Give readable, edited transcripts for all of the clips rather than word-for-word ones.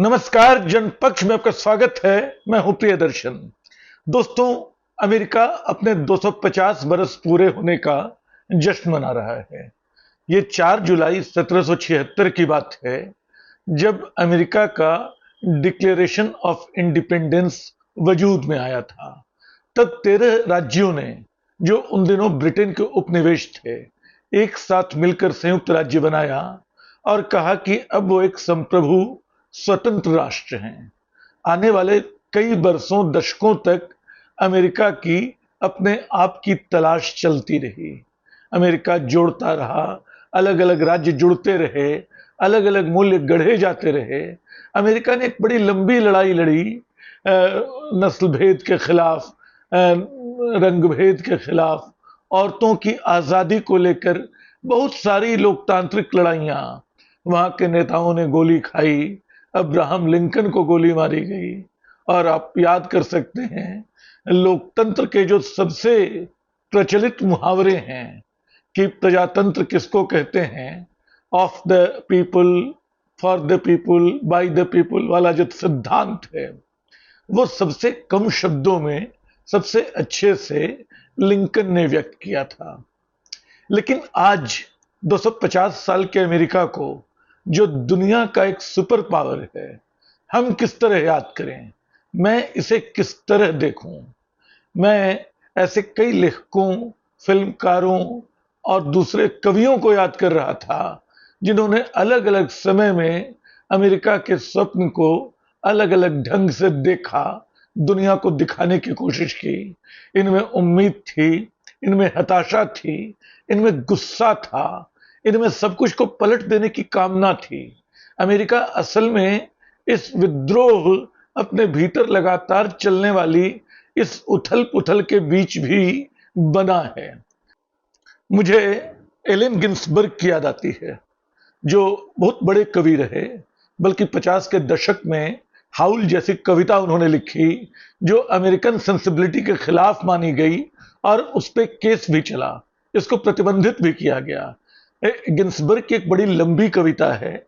नमस्कार, जनपक्ष में आपका स्वागत है। मैं हूं प्रियदर्शन। दोस्तों, अमेरिका अपने 250 बरस पूरे होने का जश्न मना रहा है। ये 4 जुलाई 1776 की बात है, जब अमेरिका का डिक्लेरेशन ऑफ इंडिपेंडेंस वजूद में आया था। तब 13 राज्यों ने, जो उन दिनों ब्रिटेन के उपनिवेश थे, एक साथ मिलकर संयुक्त राज्य बनाया और कहा कि अब वो एक संप्रभु स्वतंत्र राष्ट्र हैं। आने वाले कई बरसों दशकों तक अमेरिका की अपने आप की तलाश चलती रही। अमेरिका जोड़ता रहा, अलग अलग राज्य जुड़ते रहे, अलग अलग मूल्य गढ़े जाते रहे। अमेरिका ने एक बड़ी लंबी लड़ाई लड़ी, नस्ल भेद के खिलाफ, रंग भेद के खिलाफ, औरतों की आजादी को लेकर बहुत सारी लोकतांत्रिक लड़ाइयां। वहां के नेताओं ने गोली खाई, अब्राहम लिंकन को गोली मारी गई। और आप याद कर सकते हैं, लोकतंत्र के जो सबसे प्रचलित मुहावरे हैं कि प्रजातंत्र किसको कहते हैं, of the people, for the people, by the people वाला जो सिद्धांत है, वो सबसे कम शब्दों में सबसे अच्छे से लिंकन ने व्यक्त किया था। लेकिन आज 250 साल के अमेरिका को, जो दुनिया का एक सुपर पावर है, हम किस तरह याद करें, मैं इसे किस तरह देखूं। मैं ऐसे कई लेखकों, फिल्मकारों और दूसरे कवियों को याद कर रहा था, जिन्होंने अलग अलग समय में अमेरिका के स्वप्न को अलग अलग ढंग से देखा, दुनिया को दिखाने की कोशिश की। इनमें उम्मीद थी, इनमें हताशा थी, इनमें गुस्सा था, इनमें सब कुछ को पलट देने की कामना थी। अमेरिका असल में इस विद्रोह, अपने भीतर लगातार चलने वाली इस उथल पुथल के बीच भी बना है। मुझे एलेन गिन्सबर्ग की याद आती है, जो बहुत बड़े कवि रहे, बल्कि 50 के दशक में हाउल जैसी कविता उन्होंने लिखी, जो अमेरिकन सेंसिबिलिटी के खिलाफ मानी गई और उस पर केस भी चला, इसको प्रतिबंधित भी किया गया। गिन्सबर्ग की एक बड़ी लंबी कविता है,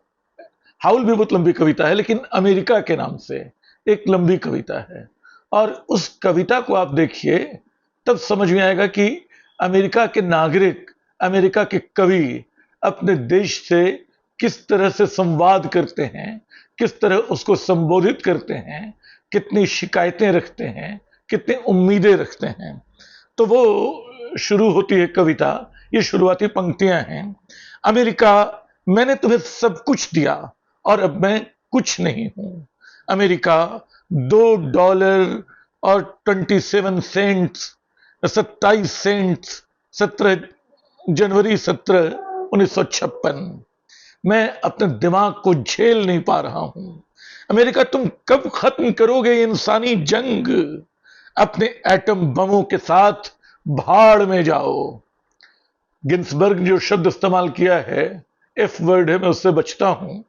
हाउल भी बहुत लंबी कविता है, लेकिन अमेरिका के नाम से एक लंबी कविता है। और उस कविता को आप देखिए, तब समझ में आएगा कि अमेरिका के नागरिक, अमेरिका के कवि अपने देश से किस तरह से संवाद करते हैं, किस तरह उसको संबोधित करते हैं, कितनी शिकायतें रखते हैं, कितनी उम्मीदें रखते हैं। तो वो शुरू होती है कविता, ये शुरुआती पंक्तियां हैं। अमेरिका, मैंने तुम्हें सब कुछ दिया और अब मैं कुछ नहीं हूं। अमेरिका, $2 और 27 सेंट्स, 27 सेंट्स, 17 जनवरी 1956। मैं अपने दिमाग को झेल नहीं पा रहा हूं। अमेरिका, तुम कब खत्म करोगे इंसानी जंग? अपने एटम बमों के साथ भाड़ में जाओ। गिन्सबर्ग जो शब्द इस्तेमाल किया है, एफ वर्ड है, मैं उससे बचता हूं।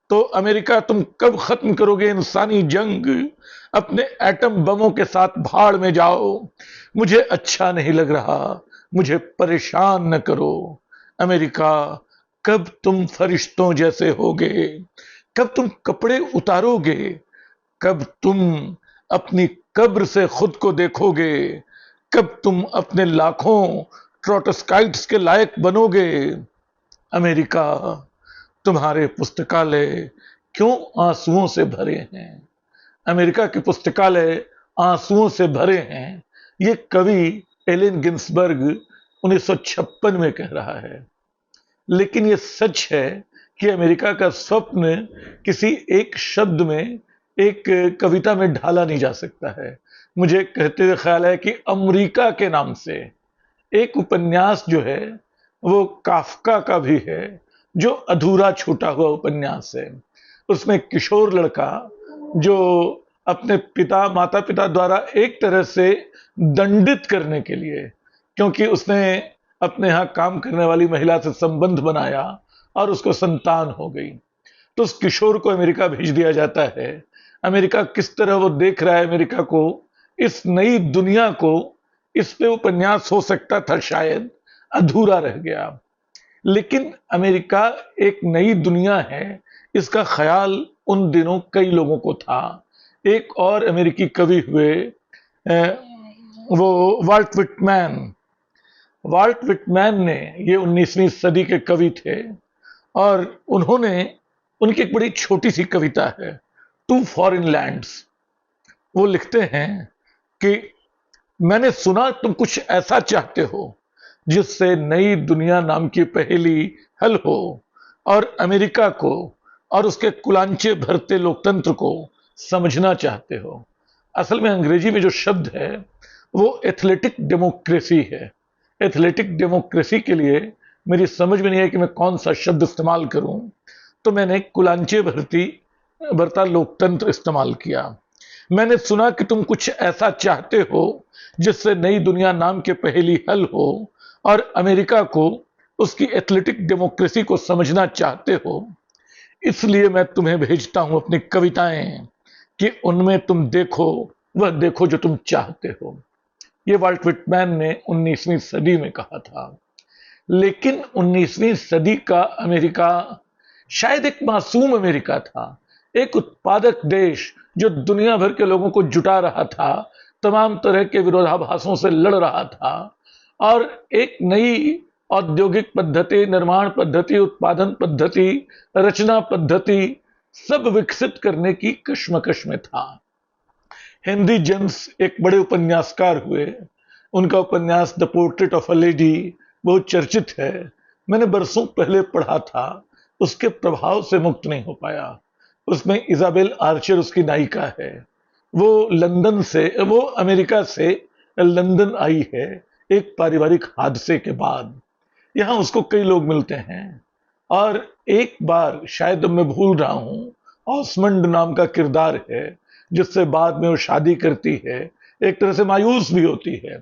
तो अमेरिका, तुम कब खत्म करोगे इंसानी जंग? अपने एटम बमों के साथ भाड़ में जाओ। मुझे अच्छा नहीं लग रहा, मुझे परेशान न करो। अमेरिका, कब तुम फरिश्तों जैसे होगे? कब तुम कपड़े उतारोगे? कब तुम अपनी कब्र से खुद को देखोगे? कब तुम अपने लाखों ट्रोटस्काइट्स के लायक बनोगे? अमेरिका, तुम्हारे पुस्तकालय क्यों आंसुओं से भरे हैं? अमेरिका के पुस्तकालय आंसुओं से भरे हैं, ये कवि एलेन गिन्सबर्ग 1956 में कह रहा है। लेकिन ये सच है कि अमेरिका का स्वप्न किसी एक शब्द में, एक कविता में ढाला नहीं जा सकता है। मुझे कहते हुए ख्याल है कि अमेरिका के नाम से एक उपन्यास जो है, वो काफका का भी है, जो अधूरा छूटा हुआ उपन्यास है। उसमें किशोर लड़का, जो अपने पिता, माता पिता द्वारा एक तरह से दंडित करने के लिए, क्योंकि उसने अपने यहां काम करने वाली महिला से संबंध बनाया और उसको संतान हो गई, तो उस किशोर को अमेरिका भेज दिया जाता है। अमेरिका किस तरह वो देख रहा है अमेरिका को, इस नई दुनिया को, इस पे उपन्यास हो सकता था, शायद अधूरा रह गया। लेकिन अमेरिका एक नई दुनिया है, इसका ख्याल उन दिनों कई लोगों को था। एक और अमेरिकी कवि हुए, वो वाल्ट विटमैन। वाल्ट विटमैन ने, ये 19वीं सदी के कवि थे, और उन्होंने, उनकी एक बड़ी छोटी सी कविता है, टू फॉरेन लैंड्स। वो लिखते हैं कि मैंने सुना तुम कुछ ऐसा चाहते हो जिससे नई दुनिया नाम की पहेली हल हो, और अमेरिका को और उसके कुलांचे भरते लोकतंत्र को समझना चाहते हो। असल में अंग्रेजी में जो शब्द है वो एथलेटिक डेमोक्रेसी है। एथलेटिक डेमोक्रेसी के लिए मेरी समझ में नहीं है कि मैं कौन सा शब्द इस्तेमाल करूं, तो मैंने कुलांचे भरता लोकतंत्र इस्तेमाल किया। मैंने सुना कि तुम कुछ ऐसा चाहते हो जिससे नई दुनिया नाम के पहेली हल हो, और अमेरिका को उसकी एथलेटिक डेमोक्रेसी को समझना चाहते हो। इसलिए मैं तुम्हें भेजता हूं अपनी कविताएं कि उनमें तुम देखो, वह देखो जो तुम चाहते हो। ये वाल्ट विटमैन ने 19वीं सदी में कहा था। लेकिन 19वीं सदी का अमेरिका शायद एक मासूम अमेरिका था, एक उत्पादक देश जो दुनिया भर के लोगों को जुटा रहा था, तमाम तरह के विरोधाभासों से लड़ रहा था, और एक नई औद्योगिक पद्धति, निर्माण पद्धति, उत्पादन पद्धति, रचना पद्धति सब विकसित करने की कश्मकश में था। हेनरी जेम्स एक बड़े उपन्यासकार हुए। उनका उपन्यास the portrait of a lady बहुत चर्चित है। मैंने बरसों पहले पढ़ा था, उसके प्रभाव से मुक्त नहीं हो पाया। उसमें इजाबेल आर्चर उसकी नायिका है। वो अमेरिका से लंदन आई है एक पारिवारिक हादसे के बाद। यहां उसको कई लोग मिलते हैं, और एक बार, शायद मैं भूल रहा हूं, ऑसमंड नाम का किरदार है जिससे बाद में वो शादी करती है। एक तरह से मायूस भी होती है,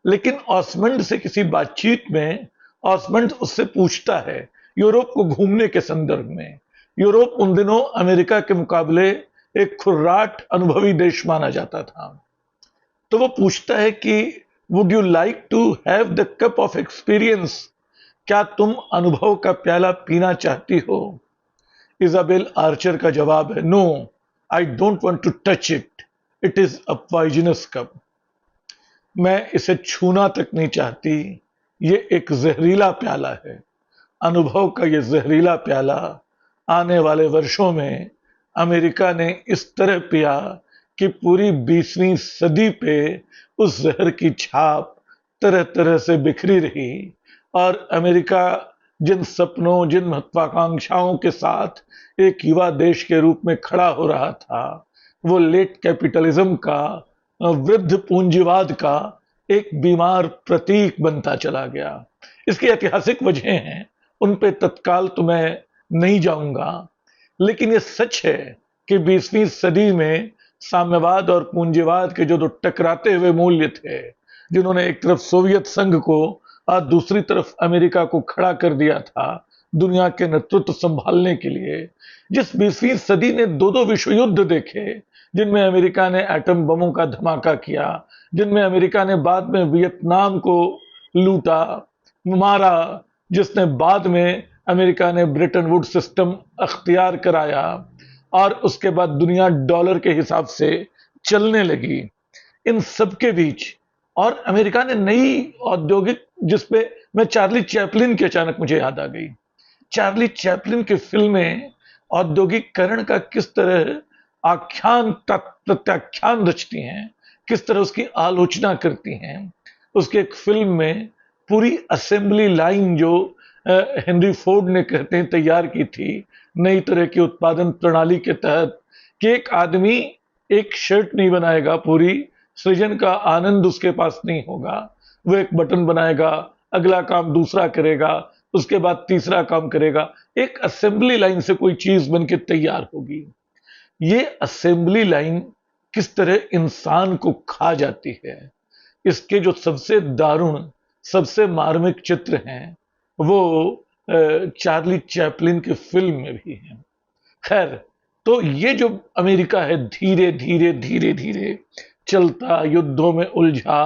लेकिन ऑसमंड से किसी बातचीत में ऑसमंड उससे पूछता है, यूरोप को घूमने के संदर्भ में। यूरोप उन दिनों अमेरिका के मुकाबले एक खुर्राट अनुभवी देश माना जाता था। तो वो पूछता है कि would you like to have the cup of experience, क्या तुम अनुभव का प्याला पीना चाहती हो? इजाबेल आर्चर का जवाब है, no, I don't want to touch it, it is a poisonous cup. मैं इसे छूना तक नहीं चाहती, ये एक जहरीला प्याला है। अनुभव का ये जहरीला प्याला आने वाले वर्षों में अमेरिका ने इस तरह पिया कि पूरी 20वीं सदी पे उस जहर की छाप तरह तरह से बिखरी रही, और अमेरिका जिन सपनों, जिन महत्वाकांक्षाओं के साथ एक युवा देश के रूप में खड़ा हो रहा था, वो लेट कैपिटलिज्म का, वृद्ध पूंजीवाद का एक बीमार प्रतीक बनता चला गया। इसकी ऐतिहासिक वजह हैं, उन पे तत्काल तो मैं नहीं जाऊंगा, लेकिन ये सच है कि 20वीं सदी में साम्यवाद और पूंजीवाद के जो दो टकराते हुए मूल्य थे, जिन्होंने एक तरफ सोवियत संघ को और दूसरी तरफ अमेरिका को खड़ा कर दिया था दुनिया के नेतृत्व संभालने के लिए, जिस 20वीं सदी ने दो दो विश्व युद्ध देखे, जिनमें अमेरिका ने एटम बमों का धमाका किया, जिनमें अमेरिका ने बाद में वियतनाम को लूटा, मारा, जिसने बाद में अमेरिका ने ब्रिटेन वुड्स सिस्टम अख्तियार कराया, और उसके बाद दुनिया डॉलर के हिसाब से चलने लगी। इन सब के बीच, और अमेरिका ने नई औद्योगिक, जिसपे मैं चार्ली चैपलिन की अचानक मुझे याद आ गई। चार्ली चैपलिन की फिल्में औद्योगिकरण का किस तरह आख्यान प्रत्याख्यान रचती हैं, किस तरह उसकी आलोचना करती हैं। उसकी एक फिल्म में पूरी असेंबली लाइन जो हेनरी फोर्ड ने कहते हैं तैयार की थी नई तरह की उत्पादन प्रणाली के तहत, कि एक आदमी एक शर्ट नहीं बनाएगा, पूरी सृजन का आनंद उसके पास नहीं होगा। वो एक बटन बनाएगा, अगला काम दूसरा करेगा, उसके बाद तीसरा काम करेगा, एक असेंबली लाइन से कोई चीज बन के तैयार होगी। ये असेंबली लाइन किस तरह इंसान को खा जाती है, इसके जो सबसे दारुण, सबसे मार्मिक चित्र हैं, वो चार्ली चैपलिन की फिल्म में भी हैं। खैर, तो ये जो अमेरिका है, धीरे धीरे धीरे धीरे चलता, युद्धों में उलझा,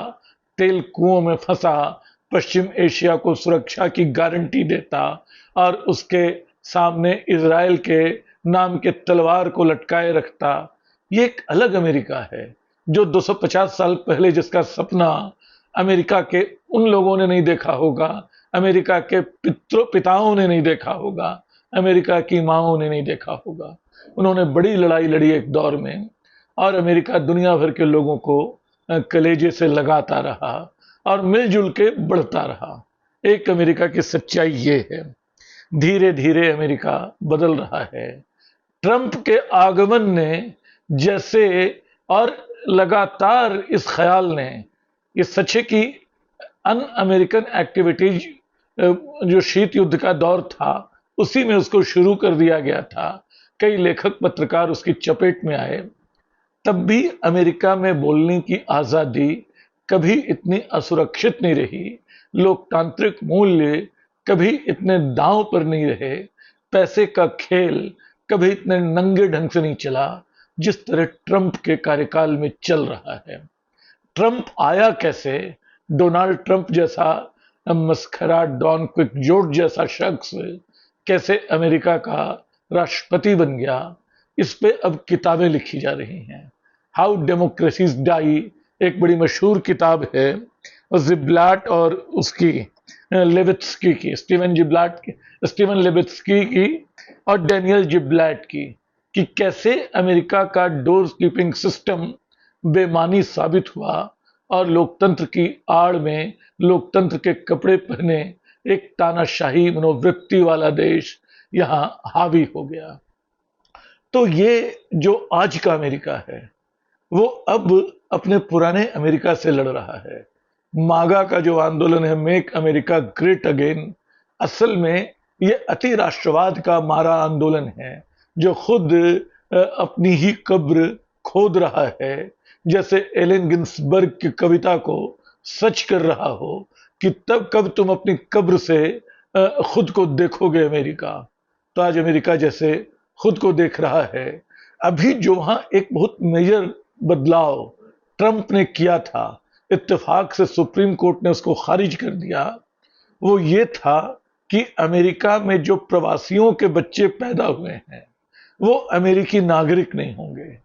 तेल कुओं में फंसा, पश्चिम एशिया को सुरक्षा की गारंटी देता, और उसके सामने इजराइल के नाम के तलवार को लटकाए रखता। ये एक अलग अमेरिका है जो 250 साल पहले जिसका सपना अमेरिका के उन लोगों ने नहीं देखा होगा, अमेरिका के पिताओं ने नहीं देखा होगा, अमेरिका की माओं ने नहीं देखा होगा। उन्होंने बड़ी लड़ाई लड़ी एक दौर में और अमेरिका दुनिया भर के लोगों को कलेजे से लगाता रहा और मिलजुल के बढ़ता रहा। एक अमेरिका की सच्चाई ये है। धीरे धीरे अमेरिका बदल रहा है। ट्रंप के आगमन ने जैसे और लगातार इस ख्याल ने, ये सच है कि अन अमेरिकन एक्टिविटीज जो शीत युद्ध का दौर था उसी में उसको शुरू कर दिया गया था। कई लेखक पत्रकार उसकी चपेट में आए। तब भी अमेरिका में बोलने की आजादी कभी इतनी असुरक्षित नहीं रही, लोकतांत्रिक मूल्य कभी इतने दांव पर नहीं रहे, पैसे का खेल कभी इतने नंगे ढंग से नहीं चला जिस तरह ट्रंप के कार्यकाल में चल रहा है। ट्रंप आया कैसे? डोनाल्ड ट्रंप जैसा मस्खरा डॉन क्विकजोट जैसा शख्स कैसे अमेरिका का राष्ट्रपति बन गया, इस पे अब किताबें लिखी जा रही हैं। हाउ डेमोक्रेसीज डाई एक बड़ी मशहूर किताब है जिब्लाट और उसकी लेवित्स्की की, स्टीवन लेवित्स्की की और डेनियल जिब्लाट की, कि कैसे अमेरिका का डोर कीपिंग सिस्टम बेमानी साबित हुआ और लोकतंत्र की आड़ में लोकतंत्र के कपड़े पहने एक तानाशाही मनोवृत्ति वाला देश यहां हावी हो गया। तो ये जो आज का अमेरिका है वो अब अपने पुराने अमेरिका से लड़ रहा है। मागा का जो आंदोलन है, मेक अमेरिका ग्रेट अगेन, असल में ये अति राष्ट्रवाद का मारा आंदोलन है जो खुद अपनी ही कब्र खोद रहा है, जैसे एलेन गिन्सबर्ग की कविता को सच कर रहा हो कि तब कब तुम अपनी कब्र से खुद को देखोगे अमेरिका। तो आज अमेरिका जैसे खुद को देख रहा है। अभी जो वहां एक बहुत मेजर बदलाव ट्रंप ने किया था, इत्तेफाक से सुप्रीम कोर्ट ने उसको खारिज कर दिया, वो ये था कि अमेरिका में जो प्रवासियों के बच्चे पैदा हुए हैं वो अमेरिकी नागरिक नहीं होंगे।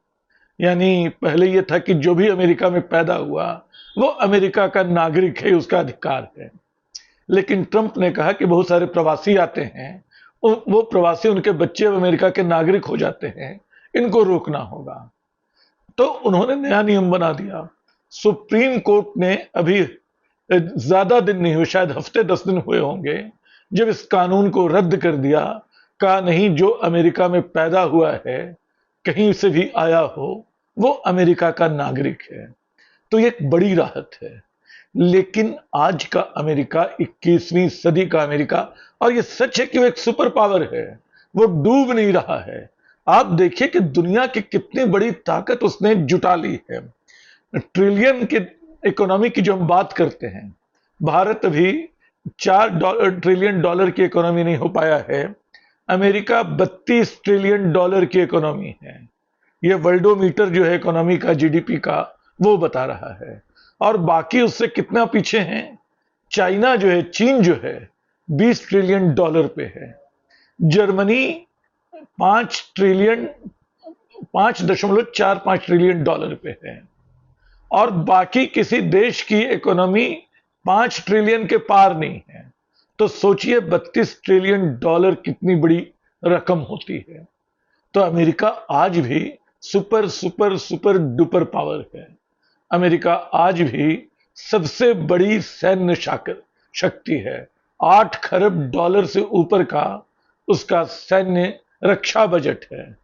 यानी पहले ये था कि जो भी अमेरिका में पैदा हुआ वो अमेरिका का नागरिक है, उसका अधिकार है। लेकिन ट्रंप ने कहा कि बहुत सारे प्रवासी आते हैं, वो प्रवासी उनके बच्चे अमेरिका के नागरिक हो जाते हैं, इनको रोकना होगा। तो उन्होंने नया नियम बना दिया। सुप्रीम कोर्ट ने अभी ज्यादा दिन नहीं हुए, शायद हफ्ते 10 दिन हुए होंगे, जब इस कानून को रद्द कर दिया। कहा नहीं, जो अमेरिका में पैदा हुआ है, कहीं से भी आया हो, वो अमेरिका का नागरिक है। तो ये एक बड़ी राहत है। लेकिन आज का अमेरिका 21वीं सदी का अमेरिका, और ये सच है कि वो एक सुपर पावर है, वो डूब नहीं रहा है। आप देखिए कि दुनिया की कितनी बड़ी ताकत उसने जुटा ली है। ट्रिलियन की इकोनॉमी की जो हम बात करते हैं, भारत अभी $4 ट्रिलियन की इकोनॉमी नहीं हो पाया है। अमेरिका $32 ट्रिलियन की इकोनॉमी है। ये वर्ल्डोमीटर जो है इकोनॉमी का, जीडीपी का, वो बता रहा है। और बाकी उससे कितना पीछे हैं? चाइना जो है, चीन जो है, $20 ट्रिलियन पे है। जर्मनी 5.45 ट्रिलियन पे है। और बाकी किसी देश की इकोनॉमी 5 ट्रिलियन के पार नहीं है। तो सोचिए $32 ट्रिलियन कितनी बड़ी रकम होती है। तो अमेरिका आज भी super super super duper power है। अमेरिका आज भी सबसे बड़ी सैन्य शक्ति है। $8 खरब से ऊपर का उसका सैन्य रक्षा बजट है।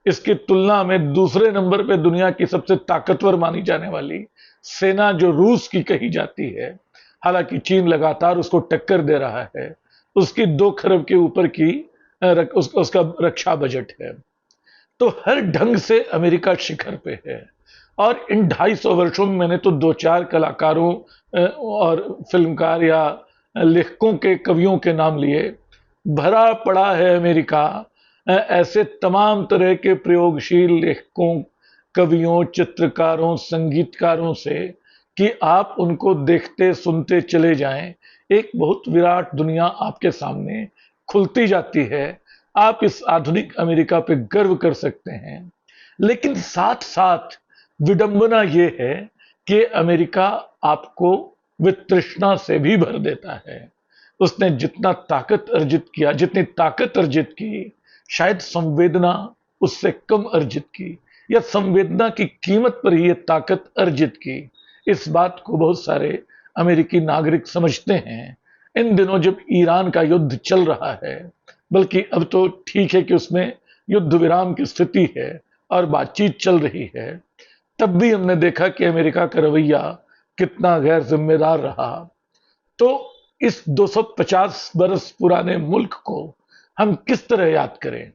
इसकी तुलना में दूसरे नंबर पे दुनिया की सबसे ताकतवर मानी जाने वाली सेना जो रूस की कही जाती है, हालांकि चीन लगातार उसको टक्कर दे रहा है, उसकी 2 खरब के ऊपर की उसका रक्षा बजट है। तो हर ढंग से अमेरिका शिखर पे है। और इन 250 वर्षों में मैंने तो 2-4 कलाकारों और फिल्मकार या लेखकों के, कवियों के नाम लिए। भरा पड़ा है अमेरिका ऐसे तमाम तरह के प्रयोगशील लेखकों, कवियों, चित्रकारों, संगीतकारों से कि आप उनको देखते सुनते चले जाएं। एक बहुत विराट दुनिया आपके सामने खुलती जाती है। आप इस आधुनिक अमेरिका पे गर्व कर सकते हैं। लेकिन साथ साथ विडंबना यह है कि अमेरिका आपको वितृष्णा से भी भर देता है। उसने जितना ताकत अर्जित किया, जितनी ताकत अर्जित की, शायद संवेदना उससे कम अर्जित की, या संवेदना की कीमत पर ही ये ताकत अर्जित की। इस बात को बहुत सारे अमेरिकी नागरिक समझते हैं। इन दिनों जब ईरान का युद्ध चल रहा है, बल्कि अब तो ठीक है कि उसमें युद्ध विराम की स्थिति है और बातचीत चल रही है, तब भी हमने देखा कि अमेरिका का रवैया कितना गैर जिम्मेदार रहा। तो इस 250 बरस पुराने मुल्क को हम किस तरह याद करें?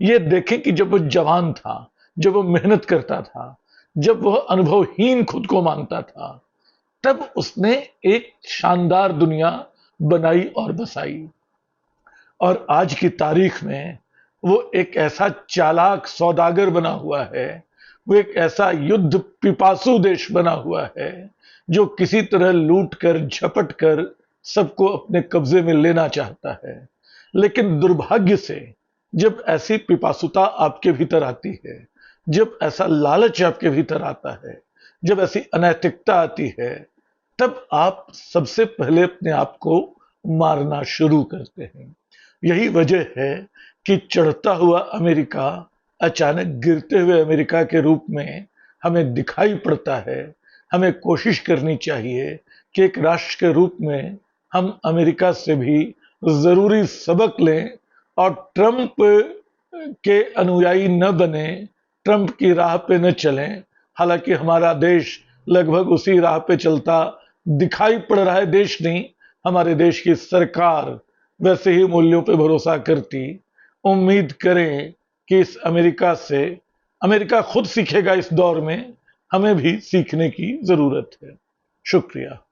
ये देखें कि जब वो जवान था, जब वो मेहनत करता था, जब वह अनुभवहीन खुद को मानता था, तब उसने एक शानदार दुनिया बनाई और बसाई। और आज की तारीख में वो एक ऐसा चालाक सौदागर बना हुआ है, वो एक ऐसा युद्ध पिपासु देश बना हुआ है जो किसी तरह लूट कर झपट कर सबको अपने कब्जे में लेना चाहता है। लेकिन दुर्भाग्य से जब ऐसी पिपासुता आपके भीतर आती है, जब ऐसा लालच आपके भीतर आता है, जब ऐसी अनैतिकता आती है, तब आप सबसे पहले अपने आप को मारना शुरू करते हैं। यही वजह है कि चढ़ता हुआ अमेरिका अचानक गिरते हुए अमेरिका के रूप में हमें दिखाई पड़ता है। हमें कोशिश करनी चाहिए कि एक राष्ट्र के रूप में हम अमेरिका से भी जरूरी सबक लें और ट्रंप के अनुयायी न बने, ट्रंप की राह पे न चलें। हालांकि हमारा देश लगभग उसी राह पे चलता दिखाई पड़ रहा है। देश नहीं, हमारे देश की सरकार वैसे ही मूल्यों पे भरोसा करती। उम्मीद करें कि इस अमेरिका से अमेरिका खुद सीखेगा। इस दौर में हमें भी सीखने की जरूरत है। शुक्रिया।